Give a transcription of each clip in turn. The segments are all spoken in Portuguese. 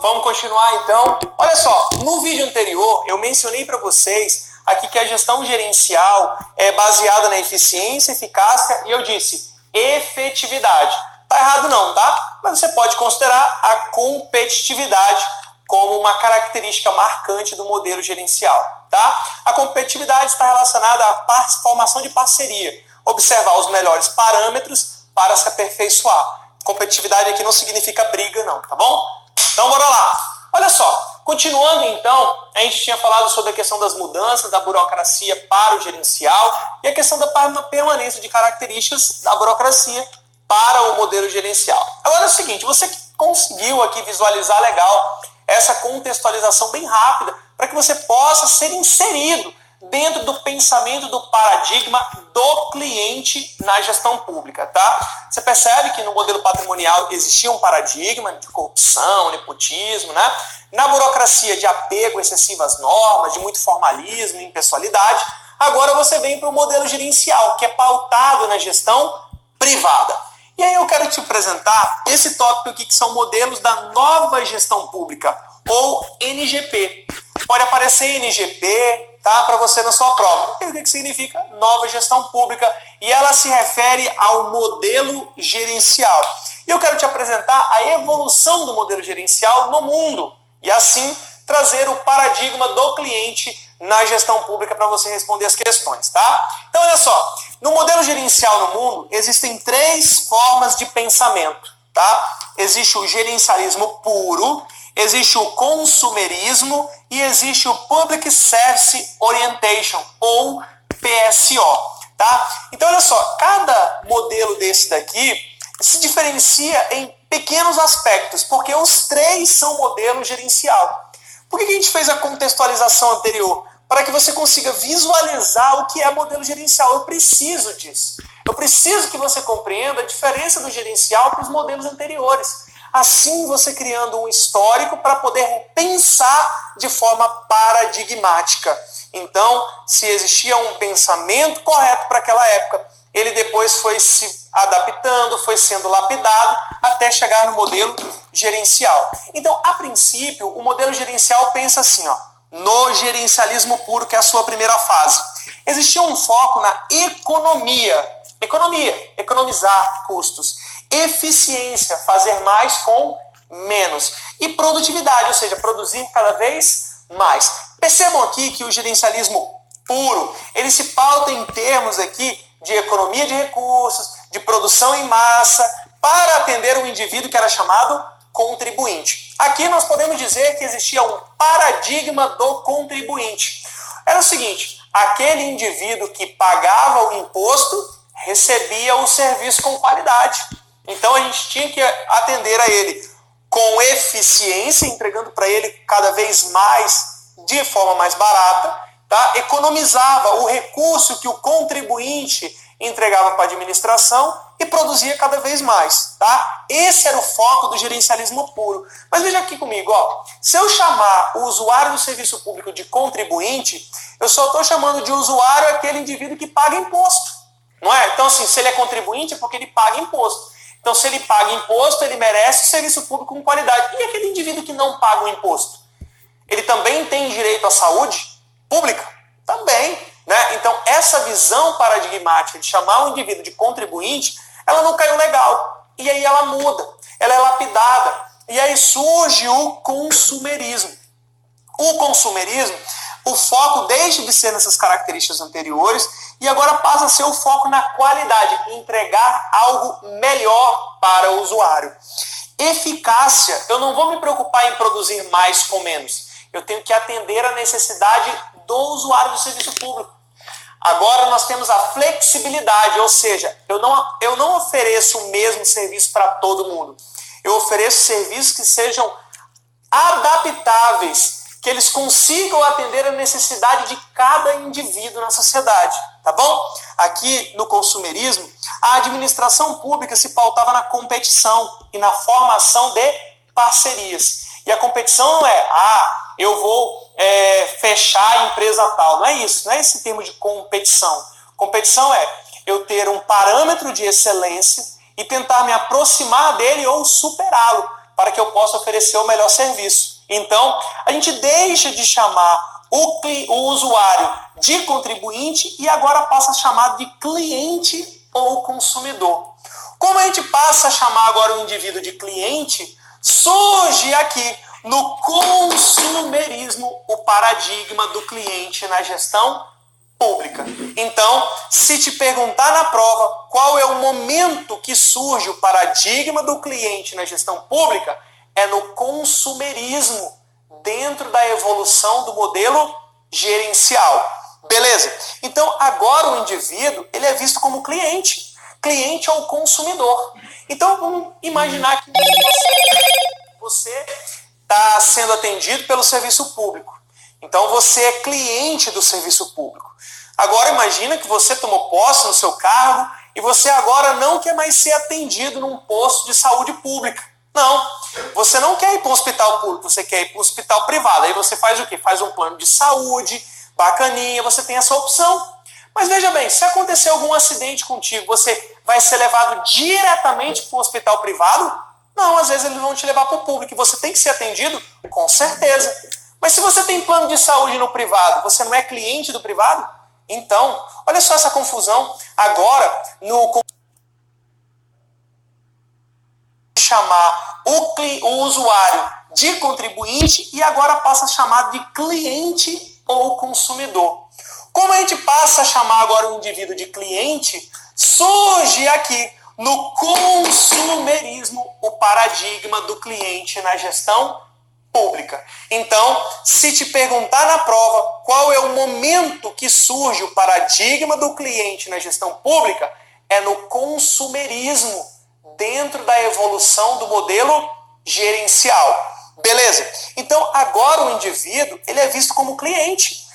Vamos continuar então. Olha só, no vídeo anterior eu mencionei para vocês aqui que a gestão gerencial é baseada na eficiência, eficácia e eu disse efetividade. Tá errado não, tá? Mas você pode considerar a competitividade como uma característica marcante do modelo gerencial, tá? A competitividade está relacionada à formação de parceria, observar os melhores parâmetros para se aperfeiçoar. Competitividade aqui não significa briga não, tá bom? Então bora lá. Olha só, continuando então, a gente tinha falado sobre a questão das mudanças da burocracia para o gerencial e a questão da permanência de características da burocracia para o modelo gerencial. Agora é o seguinte, você conseguiu aqui visualizar legal essa contextualização bem rápida para que você possa ser inserido dentro do pensamento do paradigma do cliente na gestão pública, tá? Você percebe que no modelo patrimonial existia um paradigma de corrupção, nepotismo, né? Na burocracia de apego excessivo às normas, de muito formalismo, impessoalidade. Agora você vem para o modelo gerencial, que é pautado na gestão privada. E aí eu quero te apresentar esse tópico aqui, que são modelos da nova gestão pública, ou NGP. Pode aparecer NGP, tá, para você na sua prova. E o que significa nova gestão pública? E ela se refere ao modelo gerencial. E eu quero te apresentar a evolução do modelo gerencial no mundo. E assim trazer o paradigma do cliente na gestão pública para você responder as questões, tá? Então, olha só. No modelo gerencial no mundo, existem 3 formas de pensamento, tá? Existe o gerencialismo puro, existe o consumerismo e existe o Public Service Orientation, ou PSO, tá? Então, olha só, cada modelo desse daqui se diferencia em pequenos aspectos, porque os 3 são modelo gerencial. Por que a gente fez a contextualização anterior? Para que você consiga visualizar o que é modelo gerencial. Eu preciso disso. Eu preciso que você compreenda a diferença do gerencial para os modelos anteriores. Assim, você criando um histórico para poder pensar de forma paradigmática. Então, se existia um pensamento correto para aquela época, ele depois foi se adaptando, foi sendo lapidado até chegar no modelo gerencial. Então, a princípio, o modelo gerencial pensa assim, ó, no gerencialismo puro, que é a sua primeira fase. Existia um foco na economia, economizar custos, eficiência, fazer mais com menos, e produtividade, ou seja, produzir cada vez mais. Percebam aqui que o gerencialismo puro, ele se pauta em termos aqui de economia de recursos, de produção em massa, para atender um indivíduo que era chamado contribuinte. Aqui nós podemos dizer que existia um paradigma do contribuinte. Era o seguinte, aquele indivíduo que pagava o imposto recebia o serviço com qualidade. Então a gente tinha que atender a ele com eficiência, entregando para ele cada vez mais de forma mais barata, tá? Economizava o recurso que o contribuinte entregava para a administração e produzia cada vez mais, tá? Esse era o foco do gerencialismo puro. Mas veja aqui comigo, ó. Se eu chamar o usuário do serviço público de contribuinte, eu só estou chamando de usuário aquele indivíduo que paga imposto, não é? Então, assim, se ele é contribuinte é porque ele paga imposto. Então, se ele paga imposto, ele merece o serviço público com qualidade. E aquele indivíduo que não paga o imposto? Ele também tem direito à saúde pública? Também, né? Então, essa visão paradigmática de chamar o indivíduo de contribuinte, ela não caiu legal. E aí ela muda, ela é lapidada. E aí surge o consumerismo. O consumerismo, o foco deixa de ser nessas características anteriores e agora passa a ser o foco na qualidade, entregar algo melhor para o usuário. Eficácia, eu não vou me preocupar em produzir mais com menos. Eu tenho que atender a necessidade do usuário do serviço público. Agora nós temos a flexibilidade, ou seja, eu não ofereço o mesmo serviço para todo mundo. Eu ofereço serviços que sejam adaptáveis, que eles consigam atender a necessidade de cada indivíduo na sociedade, tá bom? Aqui no consumerismo, a administração pública se pautava na competição e na formação de parcerias. E a competição não é, eu vou fechar a empresa tal. Não é isso, não é esse termo de competição. Competição é eu ter um parâmetro de excelência e tentar me aproximar dele ou superá-lo, para que eu possa oferecer o melhor serviço. Então, a gente deixa de chamar o usuário de contribuinte e agora passa a chamar de cliente ou consumidor. Como a gente passa a chamar agora o indivíduo de cliente, surge aqui no consumerismo o paradigma do cliente na gestão pública. Então, se te perguntar na prova qual é o momento que surge o paradigma do cliente na gestão pública, é no consumerismo, dentro da evolução do modelo gerencial. Beleza? Então, agora o indivíduo ele é visto como cliente. Cliente ou consumidor. Então, vamos imaginar que você está sendo atendido pelo serviço público. Então, você é cliente do serviço público. Agora, imagina que você tomou posse no seu cargo e você agora não quer mais ser atendido num posto de saúde pública. Não. Você não quer ir para um hospital público, você quer ir para um hospital privado. Aí você faz o quê? Faz um plano de saúde, bacaninha, você tem essa opção. Mas veja bem, se acontecer algum acidente contigo, você vai ser levado diretamente para o hospital privado? Não, às vezes eles vão te levar para o público e você tem que ser atendido? Com certeza. Mas se você tem plano de saúde no privado, você não é cliente do privado? Então, olha só essa confusão. Agora, no chamar o usuário de contribuinte e agora passa a chamar de cliente ou consumidor. Como a gente passa a chamar agora o indivíduo de cliente, surge aqui no consumerismo o paradigma do cliente na gestão pública. Então, se te perguntar na prova qual é o momento que surge o paradigma do cliente na gestão pública, é no consumerismo, dentro da evolução do modelo gerencial. Beleza? Então, agora o indivíduo ele é visto como cliente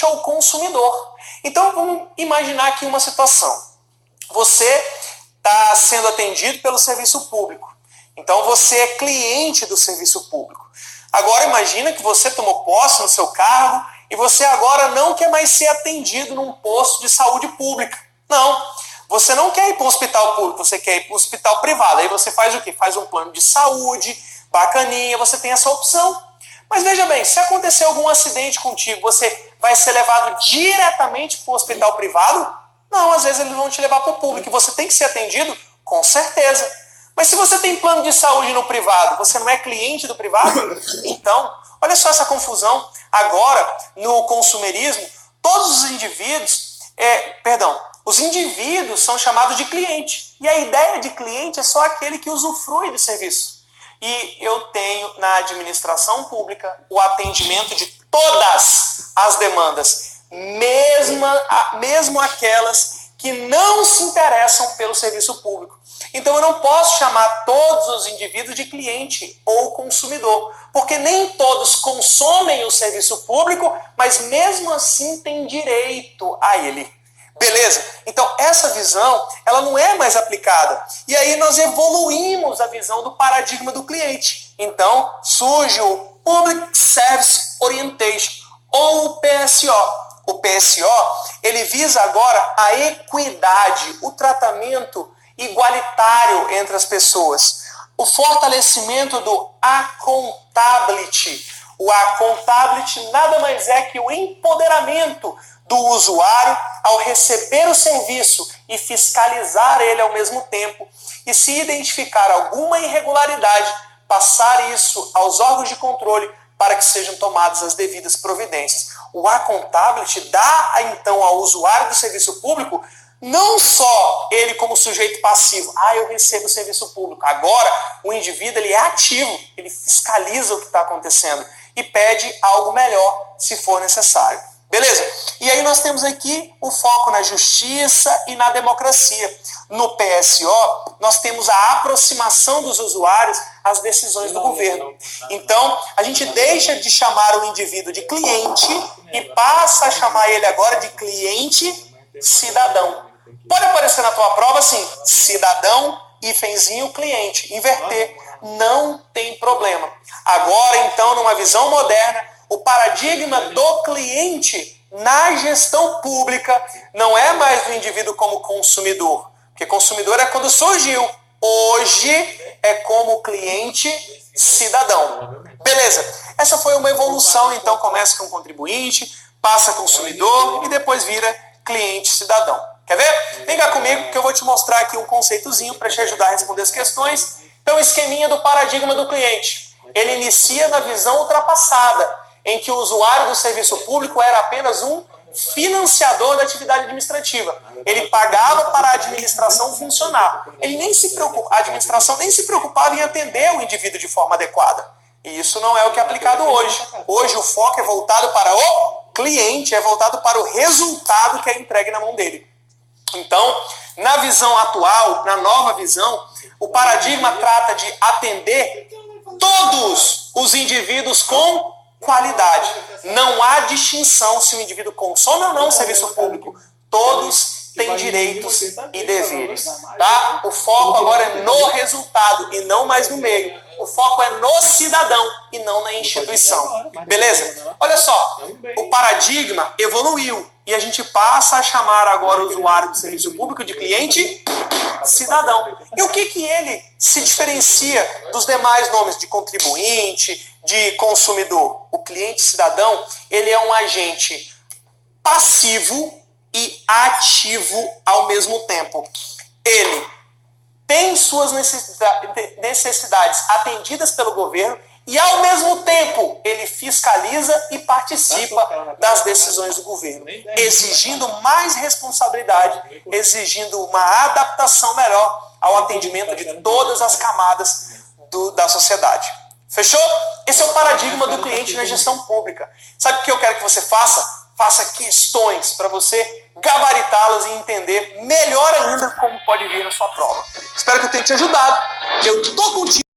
ou consumidor. Então, vamos imaginar aqui uma situação. Você está sendo atendido pelo serviço público. Então, você é cliente do serviço público. Agora, imagina que você tomou posse no seu cargo e você agora não quer mais ser atendido num posto de saúde pública. Não. Você não quer ir para um hospital público, você quer ir para um hospital privado. Aí você faz o quê? Faz um plano de saúde, bacaninha, você tem essa opção. Mas veja bem, se acontecer algum acidente contigo, você vai ser levado diretamente para o hospital privado? Não, às vezes eles vão te levar para o público e você tem que ser atendido? Com certeza. Mas se você tem plano de saúde no privado, você não é cliente do privado? Então, olha só essa confusão. Agora, no consumerismo, todos os indivíduos, os indivíduos são chamados de cliente. E a ideia de cliente é só aquele que usufrui do serviço. E eu tenho na administração pública o atendimento de todas as demandas, mesmo aquelas que não se interessam pelo serviço público. Então eu não posso chamar todos os indivíduos de cliente ou consumidor, porque nem todos consomem o serviço público, mas mesmo assim têm direito a ele. Beleza? Então, essa visão, ela não é mais aplicada. E aí nós evoluímos a visão do paradigma do cliente. Então, surge o Public Service Orientation, ou o PSO. O PSO, ele visa agora a equidade, o tratamento igualitário entre as pessoas. O fortalecimento do accountability. O accountability nada mais é que o empoderamento do usuário ao receber o serviço e fiscalizar ele ao mesmo tempo, e se identificar alguma irregularidade, passar isso aos órgãos de controle para que sejam tomadas as devidas providências. O accountability dá então ao usuário do serviço público não só ele como sujeito passivo, eu recebo o serviço público. Agora o indivíduo ele é ativo, ele fiscaliza o que está acontecendo e pede algo melhor se for necessário. Beleza? E aí nós temos aqui o foco na justiça e na democracia. No PSO, nós temos a aproximação dos usuários às decisões do governo. Então, a gente deixa de chamar o indivíduo de cliente e passa a chamar ele agora de cliente cidadão. Pode aparecer na tua prova assim, cidadão, hífenzinho, cliente. Inverter, não tem problema. Agora, então, numa visão moderna, o paradigma do cliente na gestão pública não é mais do indivíduo como consumidor. Porque consumidor é quando surgiu. Hoje é como cliente cidadão. Beleza. Essa foi uma evolução, então começa com contribuinte, passa consumidor e depois vira cliente cidadão. Quer ver? Vem cá comigo que eu vou te mostrar aqui um conceitozinho para te ajudar a responder as questões. Então, esqueminha do paradigma do cliente. Ele inicia na visão ultrapassada, em que o usuário do serviço público era apenas um financiador da atividade administrativa. Ele pagava para a administração funcionar. A administração nem se preocupava em atender o indivíduo de forma adequada. E isso não é o que é aplicado hoje. Hoje o foco é voltado para o cliente, é voltado para o resultado que é entregue na mão dele. Então, na visão atual, na nova visão, o paradigma trata de atender todos os indivíduos com qualidade. Não há distinção se o indivíduo consome ou não o serviço público. Todos têm direitos e deveres. Tá? O foco agora é no resultado e não mais no meio. O foco é no cidadão e não na instituição. Beleza? Olha só, o paradigma evoluiu e a gente passa a chamar agora o usuário do serviço público de cliente cidadão. E o que ele se diferencia dos demais nomes de contribuinte, de consumidor? O cliente cidadão, ele é um agente passivo e ativo ao mesmo tempo. Ele tem suas necessidades atendidas pelo governo e, ao mesmo tempo, ele fiscaliza e participa das decisões do governo, exigindo mais responsabilidade, exigindo uma adaptação melhor ao atendimento de todas as camadas da sociedade. Fechou? Esse é o paradigma do cliente na gestão pública. Sabe o que eu quero que você faça? Faça questões para você gabaritá-las e entender melhor ainda como pode vir na sua prova. Espero que eu tenha te ajudado. Eu estou contigo.